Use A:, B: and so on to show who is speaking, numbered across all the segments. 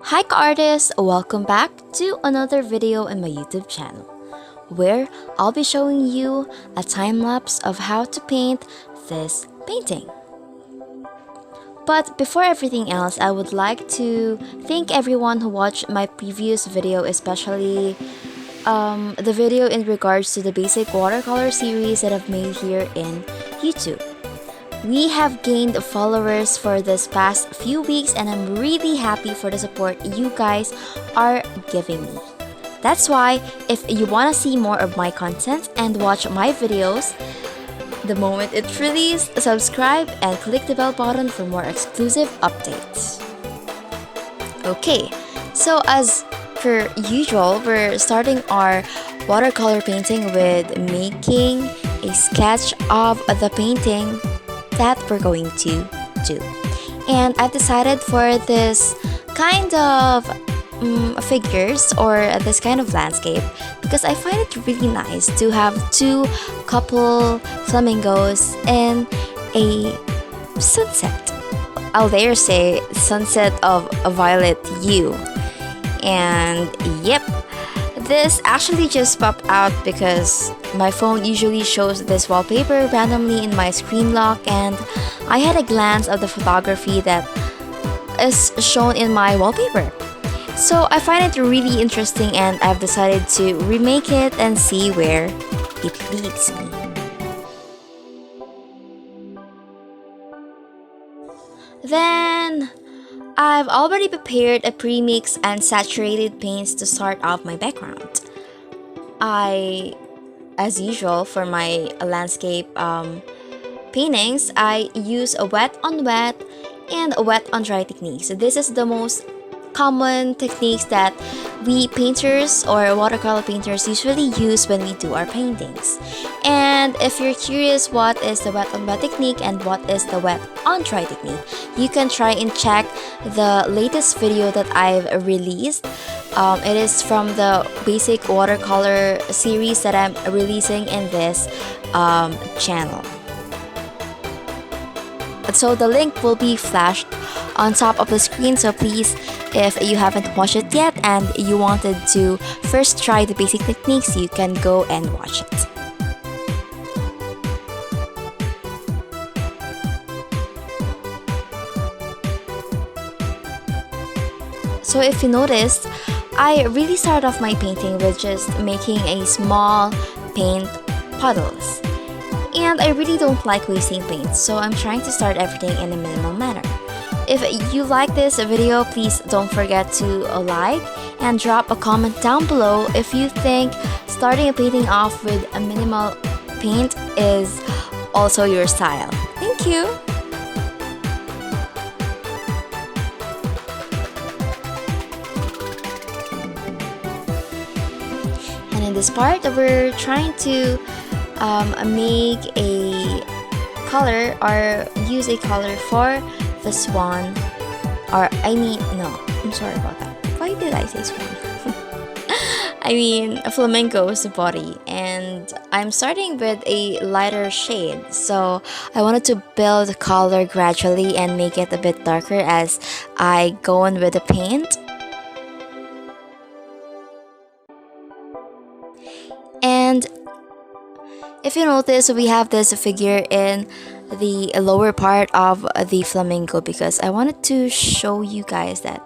A: Hi artists, welcome back to another video on my YouTube channel, where I'll be showing you a time lapse of how to paint this painting. But before everything else, I would like to thank everyone who watched my previous video, especially the video in regards to the basic watercolor series that I've made here in YouTube. We have gained followers for this past few weeks, and I'm really happy for the support you guys are giving me. That's why if you want to see more of my content and watch my videos the moment it's released, subscribe and click the bell button for more exclusive updates. Okay, so as per usual, we're starting our watercolor painting with making a sketch of the painting that we're going to do. And I've decided for this kind of figures or this kind of landscape because I find it really nice to have two couple flamingos in a sunset. I'll dare say sunset of a violet hue. And yep, this actually just popped out because my phone usually shows this wallpaper randomly in my screen lock, and I had a glance of the photography that is shown in my wallpaper. So I find it really interesting, and I've decided to remake it and see where it leads me. Then I've already prepared a pre-mix and saturated paints to start off my background. As usual for my landscape paintings, I use a wet on wet and a wet on dry technique. So this is the most common techniques that we painters or watercolor painters usually use when we do our paintings. And if you're curious what is the wet on wet technique and what is the wet on dry technique, you can try and check the latest video that I've released. It is from the basic watercolor series that I'm releasing in this channel. So the link will be flashed on top of the screen, so please, if you haven't watched it yet and you wanted to first try the basic techniques, you can go and watch it. So if you noticed, I really started off my painting with just making a small paint puddles. And I really don't like wasting paint, so I'm trying to start everything in a minimal manner. If you like this video, please don't forget to like and drop a comment down below if you think starting a painting off with a minimal paint is also your style. Thank you! And in this part, we're trying to make a color or use a color for the swan, or no, I'm sorry about that. Why did I say swan? I mean a flamingo's body, and I'm starting with a lighter shade, so I wanted to build the color gradually and make it a bit darker as I go on with the paint. And if you notice, we have this figure in the lower part of the flamingo because I wanted to show you guys that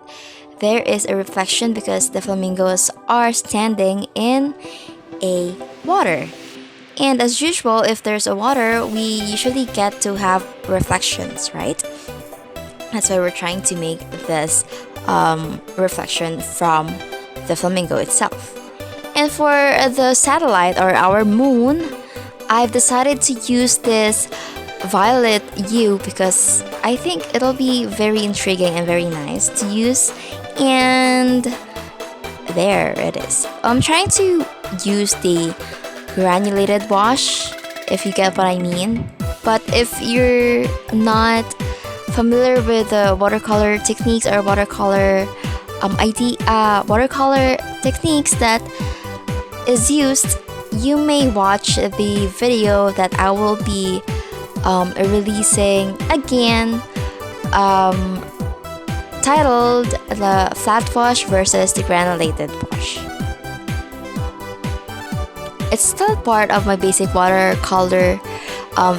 A: there is a reflection because the flamingos are standing in a water. And as usual, if there's a water, we usually get to have reflections, right? That's why we're trying to make this reflection from the flamingo itself. And for the satellite or our moon, I've decided to use this violet hue because I think it'll be very intriguing and very nice to use. And there it is. I'm trying to use the granulated wash, if you get what I mean. But if you're not familiar with the watercolor techniques or watercolor watercolor techniques that is used, you may watch the video that I will be releasing again titled the flat wash versus the granulated wash. It's still part of my basic watercolor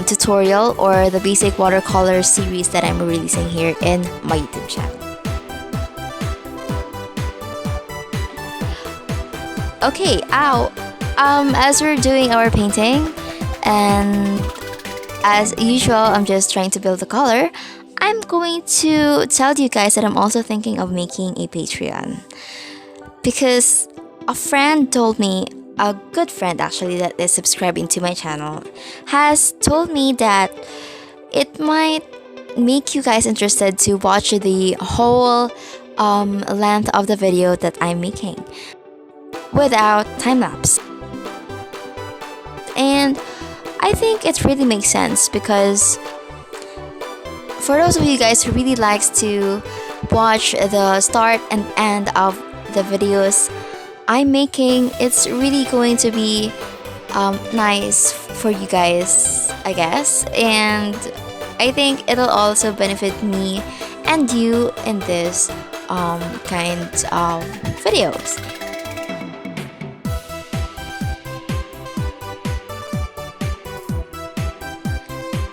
A: tutorial or the basic watercolor series that I'm releasing here in my YouTube channel. Okay, as we're doing our painting, and as usual, I'm just trying to build the color, I'm going to tell you guys that I'm also thinking of making a Patreon. Because a friend told me, a good friend actually that is subscribing to my channel, has told me that it might make you guys interested to watch the whole length of the video that I'm making without time-lapse. And I think it really makes sense because for those of you guys who really likes to watch the start and end of the videos I'm making, it's really going to be nice for you guys, I guess. And I think it'll also benefit me and you in this kind of videos.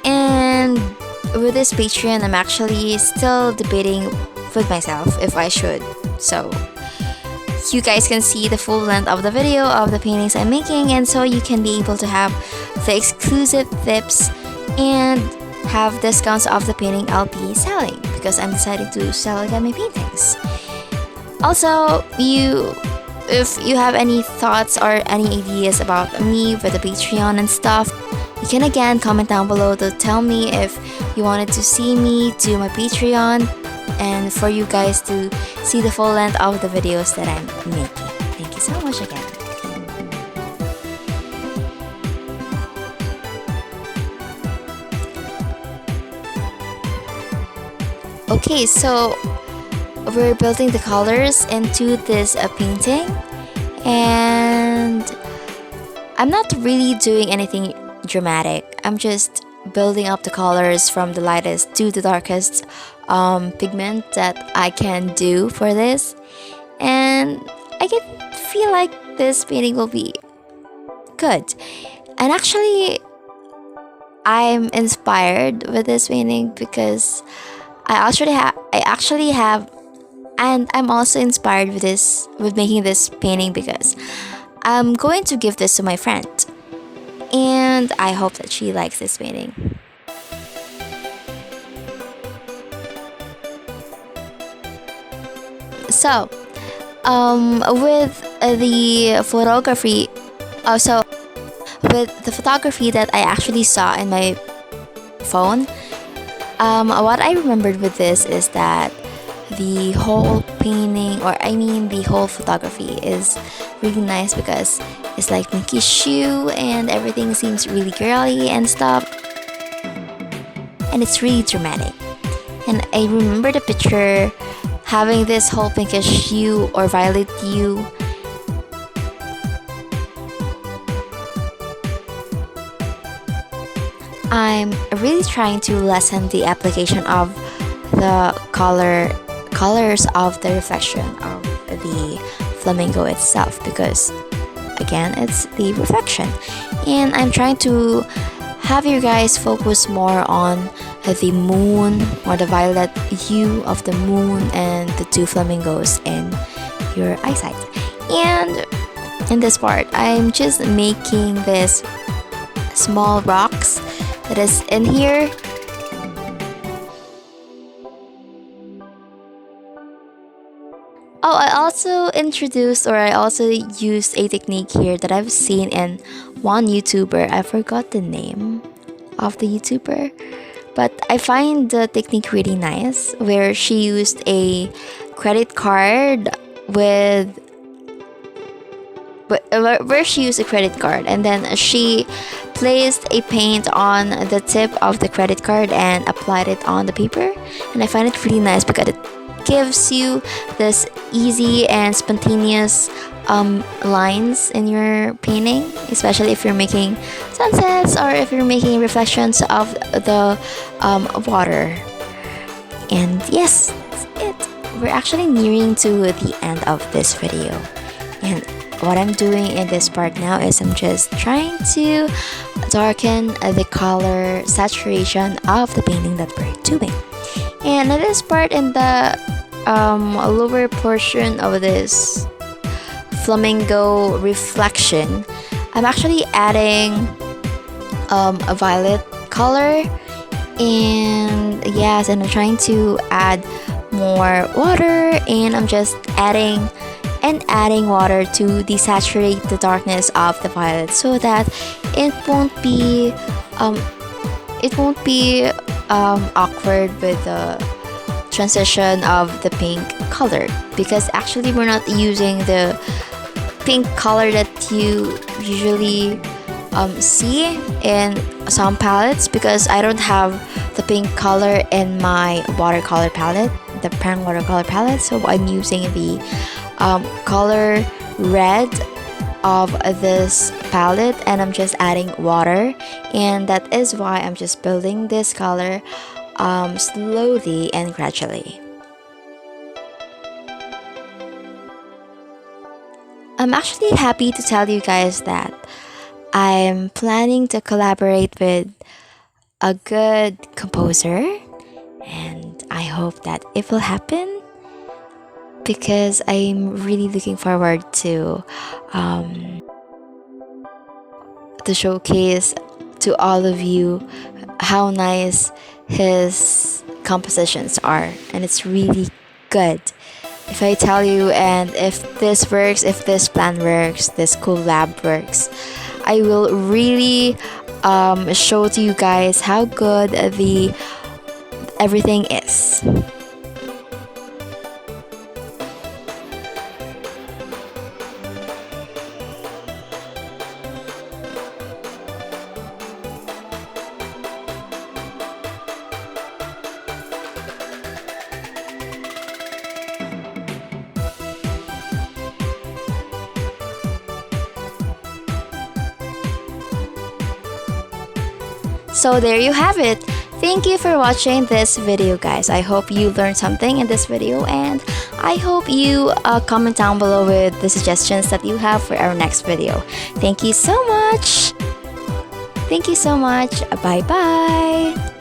A: And with this Patreon, I'm actually still debating with myself if I should. So you guys can see the full length of the video of the paintings I'm making, and so you can be able to have the exclusive tips and have discounts of the painting I'll be selling because I'm deciding to sell again my paintings. Also, if you have any thoughts or any ideas about me with the Patreon and stuff, you can again comment down below to tell me if you wanted to see me do my Patreon and for you guys to see the full length of the videos that I'm making. Thank you so much again. Okay, so we're building the colors into this painting, and I'm not really doing anything dramatic. I'm just building up the colors from the lightest to the darkest pigment that I can do for this, and I can feel like this painting will be good. And actually I'm inspired with this painting because I actually have and I'm also inspired with making this painting because I'm going to give this to my friend, and I hope that she likes this painting. So, with the photography, with the photography that I actually saw in my phone, what I remembered with this is that the whole painting, or I mean the whole photography, is really nice because it's like Mickey's shoe and everything seems really girly and stuff, and it's really dramatic. And I remember the picture having this whole pinkish hue or violet hue. I'm really trying to lessen the application of the colors of the reflection of the flamingo itself because again it's the reflection, and I'm trying to have you guys focus more on the moon or the violet hue of the moon and the two flamingos in your eyesight. And in this part I'm just making this small rocks that is in here. Oh, I also used a technique here that I've seen in one YouTuber. I forgot the name of the YouTuber, but I find the technique really nice where she used a credit card and then she placed a paint on the tip of the credit card and applied it on the paper, and I find it really nice because it gives you this easy and spontaneous lines in your painting, especially if you're making sunsets or if you're making reflections of the water. And yes, that's it. we're actually nearing to the end of this video, and what I'm doing in this part now is I'm just trying to darken the color saturation of the painting that we're doing. And in this part, in the lower portion of this flamingo reflection, I'm actually adding a violet color, and yes, and I'm trying to add more water, and I'm just adding water to desaturate the darkness of the violet so that it won't be awkward with the transition of the pink color, because actually we're not using the pink color that you usually see in some palettes, because I don't have the pink color in my watercolor palette, the Prang watercolor palette, so I'm using the color red of this palette, and I'm just adding water, and that is why I'm just building this color slowly and gradually. I'm actually happy to tell you guys that I'm planning to collaborate with a good composer, and I hope that it will happen, because I'm really looking forward to showcase to all of you how nice his compositions are, and it's really good. If I tell you, and if this works, if this plan works, this collab works, I will really show to you guys how good the everything is. So there you have it. Thank you for watching this video, guys. I hope you learned something in this video, and I hope you comment down below with the suggestions that you have for our next video. Thank you so much. Thank you so much. Bye bye.